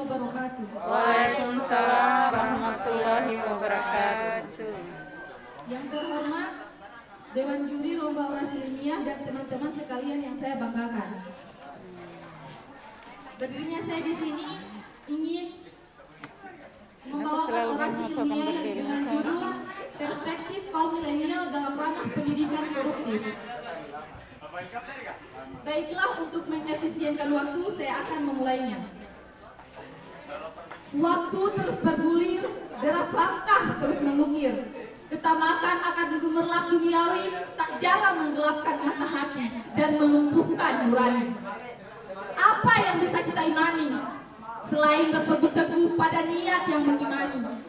wabarakatuh. Waalaikumsalam warahmatullahi wabarakatuh. Yang terhormat Dewan Juri Lomba Orasi Ilmiah dan teman-teman sekalian yang saya banggakan. Berdirinya saya di sini ingin membawakan orasi ilmiah yang dengan judul Perspektif Kaum Milenial dalam Ranah Pendidikan Koruptif. Baiklah, untuk mengefisienkan waktu, saya akan memulainya. Waktu terus bergulir, derap langkah terus mengukir. Ketamakan akan gemerlap duniawi, tak jarang menggelapkan mata hati dan melumpuhkan nurani. Apa yang bisa kita imani selain berpegang teguh pada niat yang mengimani?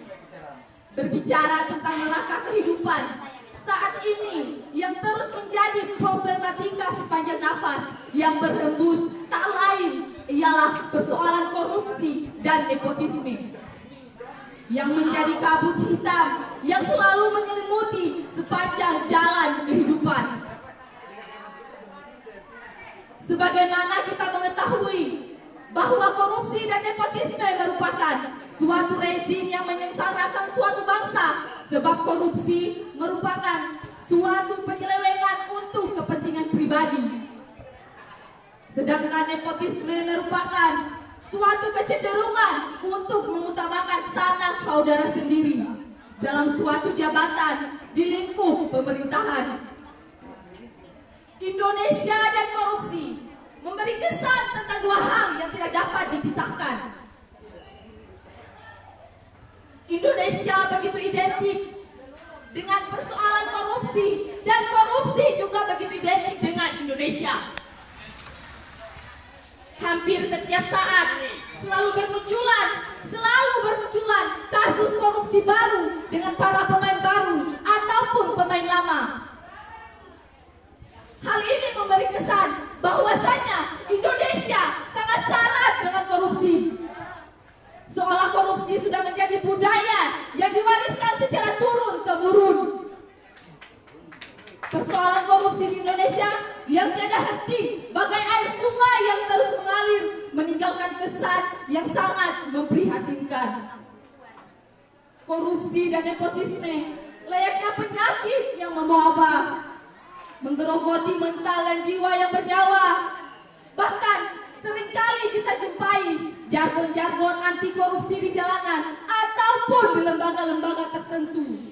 Berbicara tentang neraka kehidupan saat ini yang terus menjadi problematika sepanjang nafas, yang berhembus tak lain ialah persoalan korupsi dan nepotisme yang menjadi kabut hitam yang selalu menyelimuti sepanjang jalan kehidupan. Sebagaimana kita mengetahui bahwa korupsi dan nepotisme merupakan suatu rezim yang menyengsarakan suatu bangsa, sebab korupsi merupakan suatu penyelewengan untuk kepentingan pribadi, sedangkan nepotisme merupakan suatu kecenderungan untuk mengutamakan sanak saudara sendiri dalam suatu jabatan di lingkup pemerintahan. Indonesia dan korupsi memberi kesan tentang dua hal yang tidak dapat dipisahkan. Indonesia begitu identik dengan persoalan korupsi, dan korupsi juga begitu identik dengan Indonesia. Hampir setiap saat selalu bermunculan kasus korupsi baru dengan para pemain baru ataupun pemain lama. Hal ini memberi kesan bahwasanya Indonesia sangat syarat dengan korupsi, seolah korupsi sudah menjadi budaya yang diwariskan secara turun-temurun. Persoalan korupsi di Indonesia yang tiada henti bagai air sungai yang terus mengalir, meninggalkan kesan yang sangat memprihatinkan. Korupsi dan nepotisme layaknya penyakit yang memwabah, menggerogoti mental dan jiwa yang bernyawa. Bahkan seringkali kita jumpai jargon-jargon anti korupsi di jalanan ataupun di lembaga-lembaga tertentu,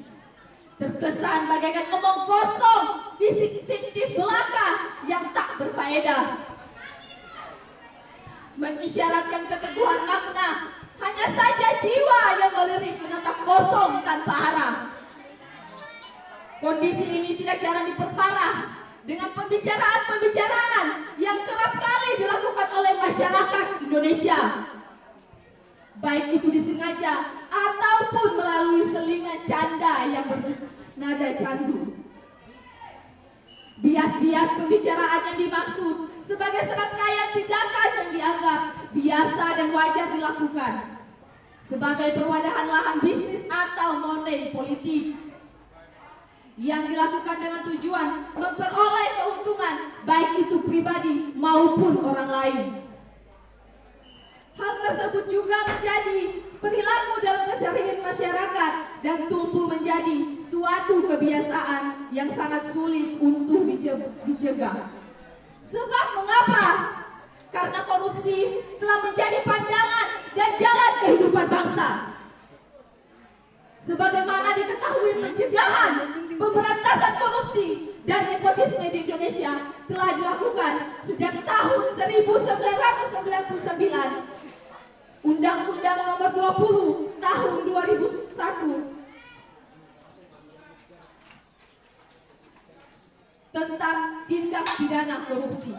terkesan bagaikan omong kosong, fisik fiktif belaka yang tak berfaedah, mengisyaratkan keteguhan makna. Hanya saja jiwa yang melirik menatap kosong tanpa arah. Kondisi ini tidak jarang diperparah dengan pembicaraan-pembicaraan yang kerap kali dilakukan oleh masyarakat Indonesia, baik itu disengaja ataupun melalui selingan canda yang bernada candu. Bias-bias pembicaraan yang dimaksud sebagai serangkaian tindakan yang dianggap biasa dan wajar dilakukan sebagai perwadahan lahan bisnis atau money politik yang dilakukan dengan tujuan memperoleh keuntungan baik itu pribadi maupun orang lain. Hal tersebut juga menjadi perilaku dalam keseharian masyarakat dan tumbuh menjadi suatu kebiasaan yang sangat sulit untuk dicegah. Sebab mengapa? Karena korupsi telah menjadi pandangan dan jalan kehidupan bangsa. Sebagaimana diketahui, pencegahan, pemberantasan korupsi dan nepotisme di Indonesia telah dilakukan sejak tahun 1999. Undang-Undang Nomor 20 Tahun 2001 tentang tindak pidana korupsi.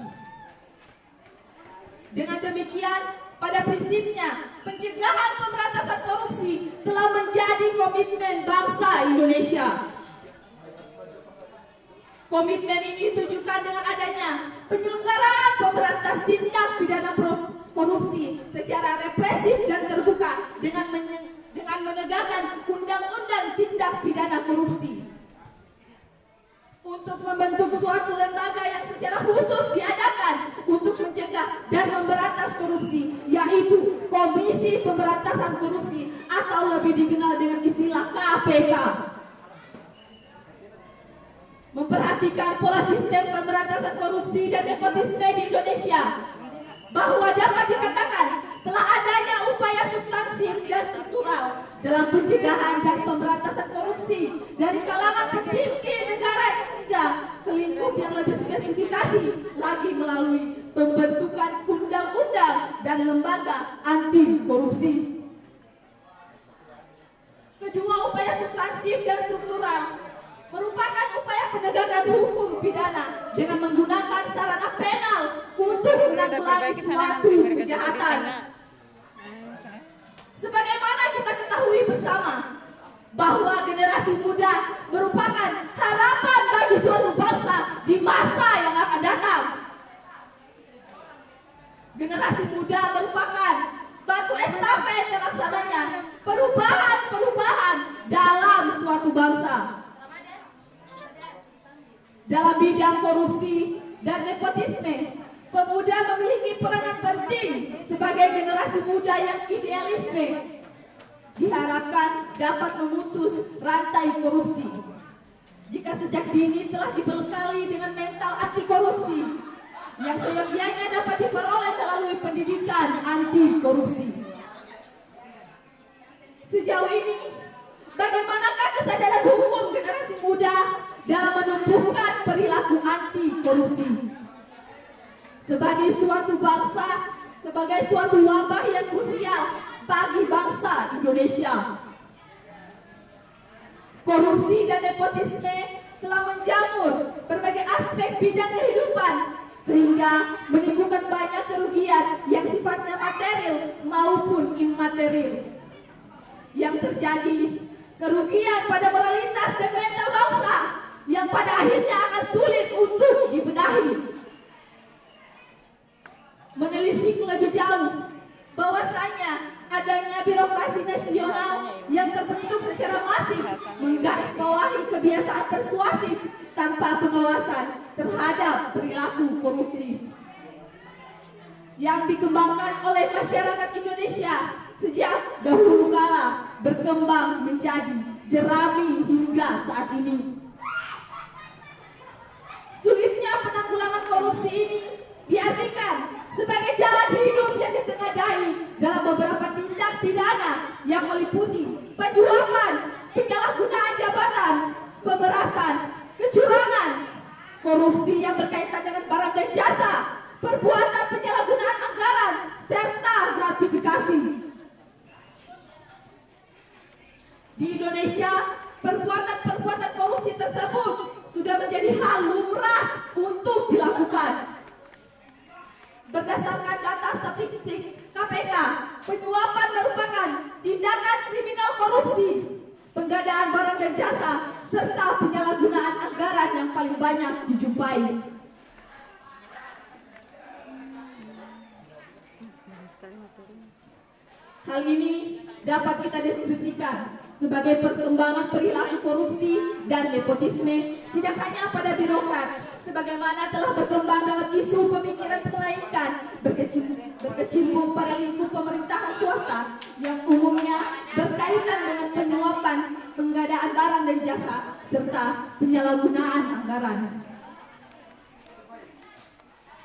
Dengan demikian, pada prinsipnya, pencegahan pemberantasan korupsi telah menjadi komitmen bangsa Indonesia. Komitmen ini ditujukan dengan adanya penyelenggaraan pemberantas tindak pidana korupsi secara represif dan terbuka dengan menegakkan undang-undang tindak pidana korupsi. Untuk membentuk suatu lembaga yang secara khusus diadakan untuk mencegah dan memberantas Pemberantas Korupsi, yaitu Komisi Pemberantasan Korupsi atau lebih dikenal dengan istilah KPK. Memperhatikan pola sistem pemberantasan korupsi dan nepotisme di Indonesia, bahwa dapat dikatakan telah adanya upaya substansif dan struktural dalam pencegahan dan pemberantasan korupsi dari kalangan petinggi negara Indonesia ke lingkup yang lebih spesifikasi lagi melalui pembentukan undang-undang dan lembaga anti korupsi. Kedua upaya substansif dan struktural merupakan upaya penegakan hukum pidana dengan menggunakan sarana penal untuk menanggulangi suatu kejahatan. Sebagaimana kita ketahui bersama bahwa generasi muda merupakan harapan bagi suatu bangsa di masa yang akan datang. Generasi muda merupakan batu estafet terlaksananya perubahan-perubahan dalam suatu bangsa. Dalam bidang korupsi dan nepotisme, pemuda memiliki peranan penting sebagai generasi muda yang idealisme. Diharapkan dapat memutus rantai korupsi. Jika sejak dini telah dibekali dengan mental anti korupsi, yang seyogyanya dapat diperoleh melalui pendidikan anti korupsi. Sejauh ini, bagaimanakah kesadaran hukum generasi muda dalam menumbuhkan perilaku anti korupsi? Sebagai suatu bangsa, sebagai suatu wabah yang krusial bagi bangsa Indonesia, korupsi dan nepotisme telah menjamur berbagai aspek bidang kehidupan sehingga menimbulkan banyak kerugian yang sifatnya material maupun imaterial. Yang terjadi kerugian pada moralitas dan mental bangsa yang pada akhirnya akan sulit untuk dibenahi. Menelisik lebih jauh bahwasanya adanya birokrasi nasional yang terbentuk secara masif menggarisbawahi kebiasaan persuasif tanpa pengawasan terhadap perilaku koruptif yang dikembangkan oleh masyarakat Indonesia sejak dahulu kala berkembang menjadi jerami hingga saat ini. Sulitnya penanggulangan korupsi ini diartikan sebagai jalan hidup yang ditengadai dalam beberapa tindak pidana yang meliputi penyuapan, penyalahgunaan jabatan, pemerasan, kecurangan, korupsi yang berkaitan dengan barang dan jasa, perbuatan penyalahgunaan anggaran, serta gratifikasi. Di Indonesia, perbuatan-perbuatan korupsi tersebut sudah menjadi hal lumrah untuk dilakukan. Berdasarkan data statistik KPK, penyuapan merupakan tindakan kriminal korupsi, penggandaan barang dan jasa, serta penyalahgunaan anggaran yang paling banyak dijumpai. Hal ini dapat kita deskripsikan sebagai perkembangan perilaku korupsi dan nepotisme tidak hanya pada birokrat, sebagaimana telah berkembang dalam isu pemikiran penelaikan berkecimpung pada lingkup pemerintahan swasta yang umumnya berkaitan dengan penyuapan, penggandaan barang dan jasa, serta penyalahgunaan anggaran.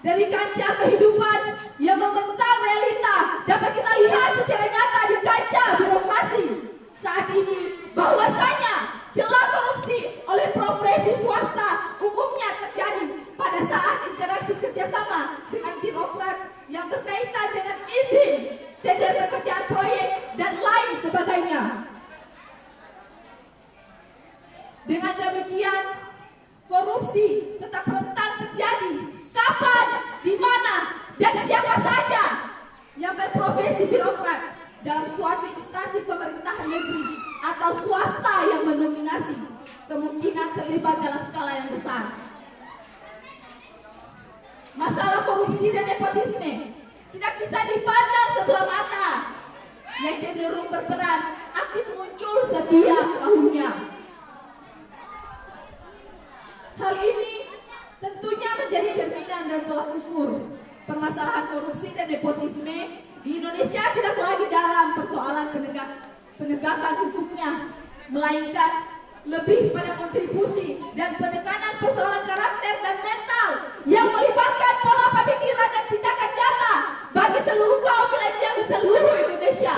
Dari kancah kehidupan yang membentang realita dapat kita lihat secara nyata di kancah birokrasi saat ini bahwasanya celah korupsi oleh profesi swasta umumnya terjadi pada saat interaksi kerjasama dengan birokrat yang berkaitan dengan izin, tender pekerjaan proyek, dan lain sebagainya. Dengan demikian, korupsi tetap rentan terjadi kapan, di mana, dan siapa saja yang berprofesi birokrat dalam suatu instansi pemerintahan negeri atau swasta yang mendominasi kemungkinan terlibat dalam skala yang besar. Masalah korupsi dan nepotisme tidak bisa dipandang sebelah mata, yang cenderung berperan aktif muncul setiap tahunnya. Hal ini tentunya menjadi cerminan dan tolak ukur permasalahan korupsi dan nepotisme di Indonesia tidak lagi dalam persoalan penegakan hukumnya, melainkan lebih pada kontribusi dan penekanan persoalan karakter dan mental yang melibatkan pola pemikiran dan tindakan nyata bagi seluruh kaum milenial di seluruh Indonesia.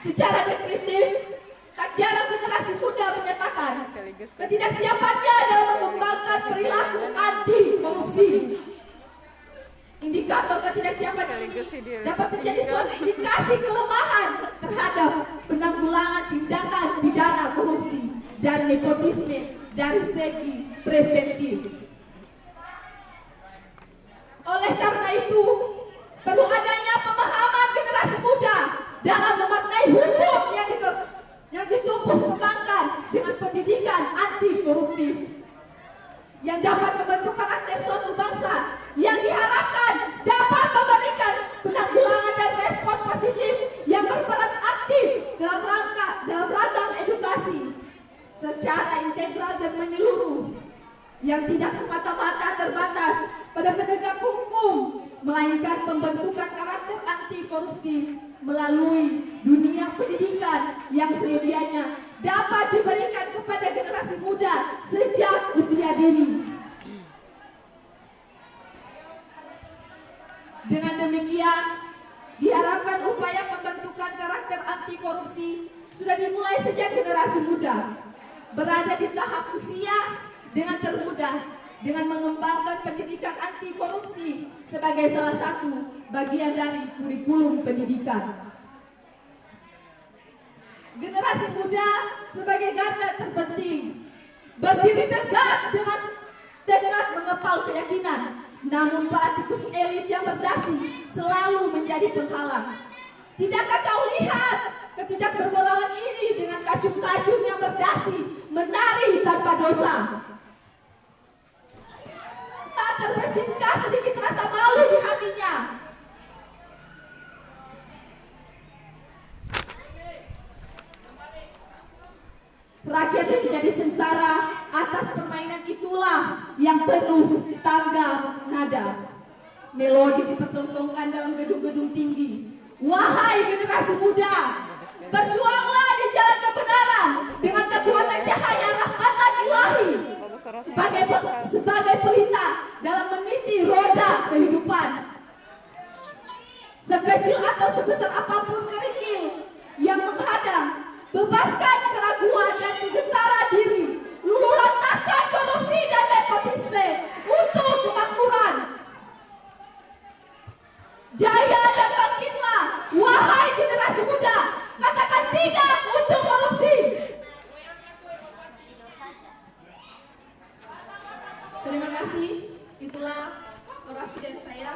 Secara definitif, tak jarang generasi muda menyatakan ketidaksiapannya dalam mengembangkan perilaku anti korupsi. Indikator ketidaksiapan ini dapat menjadi suatu indikasi kelemahan terhadap penanggulangan tindakan pidana korupsi dan nepotisme dari segi preventif. Oleh karena itu, perlu adanya pemahaman generasi muda dalam memaknai hukum yang ditumbuh kembangkan dengan pendidikan anti koruptif yang dapat membentuk karakter suatu bangsa yang diharapkan dapat memberikan penanggulangan dan respon positif yang berperan aktif dalam ragam edukasi secara integral dan menyeluruh yang tidak semata-mata terbatas pada penegak hukum, melainkan pembentukan karakter anti korupsi melalui dunia pendidikan yang sedianya dapat diberikan kepada generasi muda sejak usia dini. Dengan demikian, diharapkan upaya pembentukan karakter anti korupsi sudah dimulai sejak generasi muda berada di tahap usia dengan termudah dengan mengembangkan pendidikan anti korupsi sebagai salah satu bagian dari kurikulum pendidikan. Generasi muda sebagai garda terpenting berdiri tegak dengan mengepal keyakinan, namun para tikus elit yang berdasi selalu menjadi penghalang. Tidakkah kau lihat ketidakbermoralan ini dengan kacung-kacung yang berdasi menari tanpa dosa? Tak terbesinkah sedikit rasa malu di hatinya? Rakyat yang menjadi sengsara atas permainan itulah yang penuh tangga nada. Melodi dipertontonkan dalam gedung-gedung tinggi. Wahai generasi muda, berjuanglah di jalan kebenaran dengan kekuatan cahaya rahmatan ilahi sebagai pelita dalam meniti roda kehidupan. Sekecil atau sebesar apapun kerikil yang menghadang, bebaskan keraguan dan kegentaran diri. Luluhantahkan korupsi dan nepotisme untuk kemakmuran. Jaya dan bangkitlah, wahai generasi muda. Katakan tidak untuk korupsi. Terima kasih. Itulah orasi dari saya.